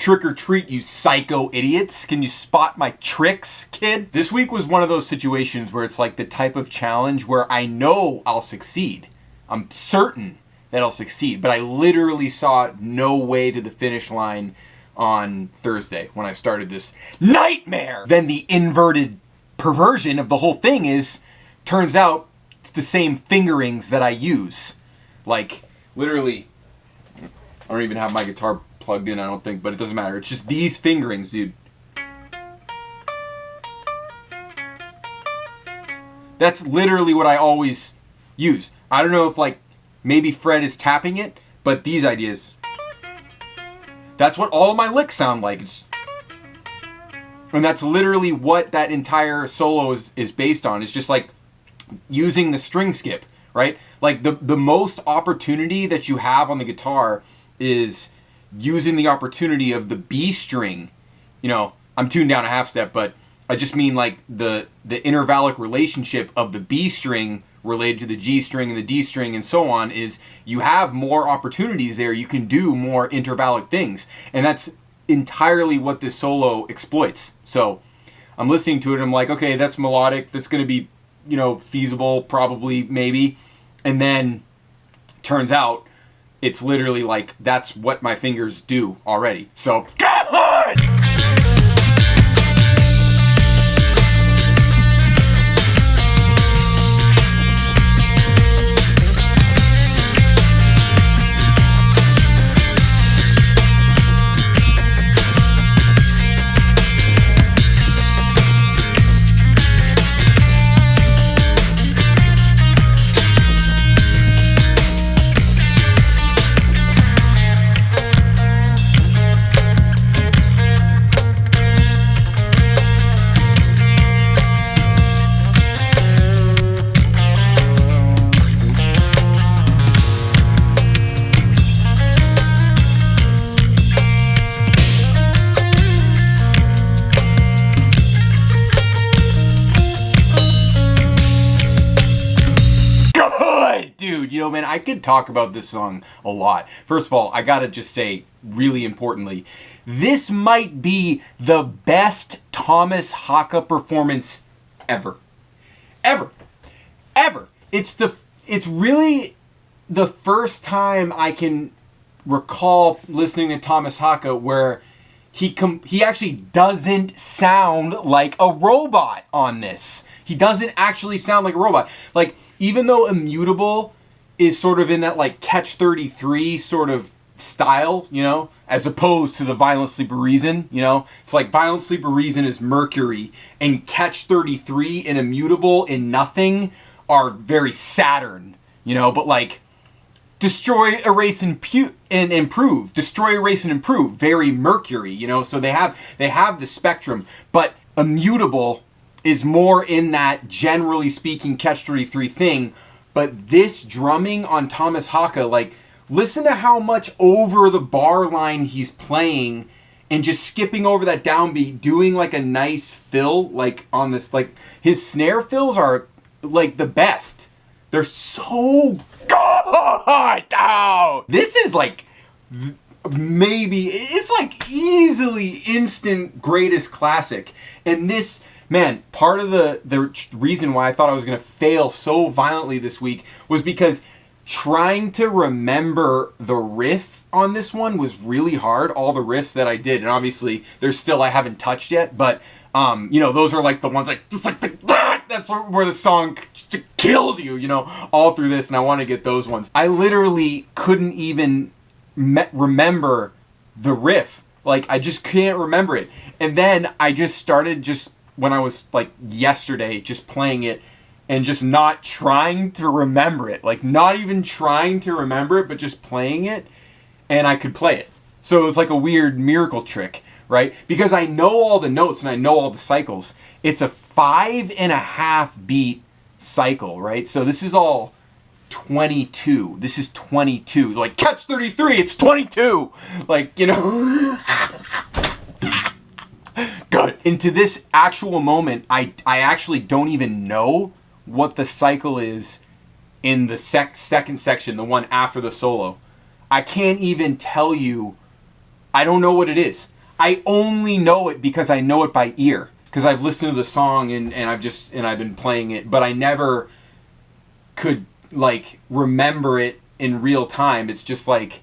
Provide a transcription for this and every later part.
Trick or treat, you psycho idiots. Can you spot my tricks, kid? This week was one of those situations where it's like the type of challenge where I know I'll succeed. I'm certain that I'll succeed, but I literally saw no way to the finish line on Thursday when I started this nightmare. Then the inverted perversion of the whole thing is, turns out it's the same fingerings that I use. Like, literally, I don't even have my guitar plugged in, I don't think, but it doesn't matter. It's just these fingerings, dude. That's literally what I always use. I don't know if, like, maybe Fred is tapping it, but these ideas. That's what all of my licks sound like. And that's literally what that entire solo is based on. It's just like using the string skip, right? Like the most opportunity that you have on the guitar is using the opportunity of the B string. You know, I'm tuned down a half step, but I just mean like the intervallic relationship of the B string related to the G string and the D string and so on is you have more opportunities there. You can do more intervallic things. And that's entirely what this solo exploits. So I'm listening to it and I'm like, okay, that's melodic. That's going to be, you know, feasible, probably, maybe. And then turns out it's literally like, that's what my fingers do already. So, come on! Dude, you know, man, I could talk about this song a lot. First of all, I gotta just say, really importantly, this might be the best Thomas Haka performance ever. Ever. Ever. It's really the first time I can recall listening to Thomas Haka where he actually doesn't sound like a robot on this. He doesn't actually sound like a robot. Like, even though Immutable is sort of in that like Catch 33 sort of style, you know, as opposed to the Violent Sleep of Reason, you know, it's like Violent Sleep of Reason is Mercury and Catch 33 and Immutable and Nothing are very Saturn, you know, but like Destroy, Erase, and Improve, Destroy, Erase, and Improve, very Mercury, you know, so they have the spectrum, but Immutable is more in that, generally speaking, Catch 33 thing. But this drumming on Thomas Haka, like, listen to how much over the bar line he's playing and just skipping over that downbeat, doing like a nice fill, like on this, like his snare fills are like the best. They're so good. Oh, this is like maybe, it's like easily instant greatest classic. And this, man, part of the reason why I thought I was going to fail so violently this week was because trying to remember the riff on this one was really hard, all the riffs that I did. And obviously, there's still I haven't touched yet, but, you know, those are like the ones like, just like, that's where the song kills you, you know, all through this, and I want to get those ones. I literally couldn't even remember the riff. Like, I just can't remember it. And then I just started when I was like yesterday, just playing it and just not trying to remember it. Like, not even trying to remember it, but just playing it, and I could play it. So it was like a weird miracle trick, right? Because I know all the notes and I know all the cycles. It's a 5.5 beat cycle, right? So this is all 22. This is 22. Like, Catch 33, it's 22. Like, you know. Good. Into this actual moment, I actually don't even know what the cycle is in the second section, the one after the solo. I can't even tell you. I don't know what it is. I only know it because I know it by ear. Because I've listened to the song and I've been playing it, but I never could like remember it in real time. It's just like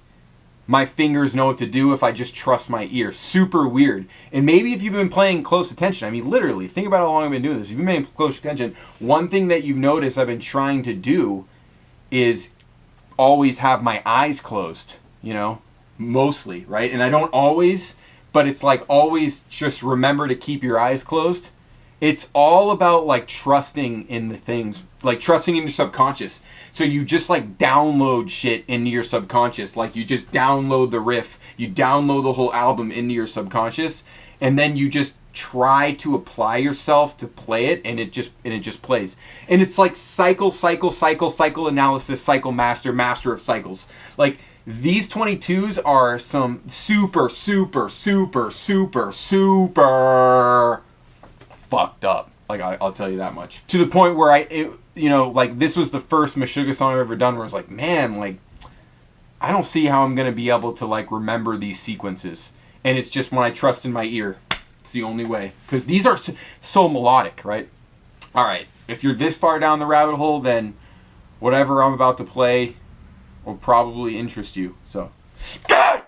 my fingers know what to do if I just trust my ear. Super weird. And maybe if you've been paying close attention, I mean, literally, think about how long I've been doing this. If you've been paying close attention, one thing that you've noticed I've been trying to do is always have my eyes closed, you know, mostly, right? And I don't always, but it's like always just remember to keep your eyes closed. It's all about like trusting in the things, like trusting in your subconscious. So you just like download shit into your subconscious. Like you just download the riff, you download the whole album into your subconscious, and then you just try to apply yourself to play it, and it just plays. And it's like cycle analysis, cycle master of cycles. Like these 22s are some super fucked up. Like I'll tell you that much. To the point where you know, like this was the first Meshuggah song I've ever done where I was like, man, like I don't see how I'm gonna be able to like remember these sequences. And it's just when I trust in my ear, it's the only way. Because these are so melodic, right? All right, if you're this far down the rabbit hole, then whatever I'm about to play will probably interest you. So, God!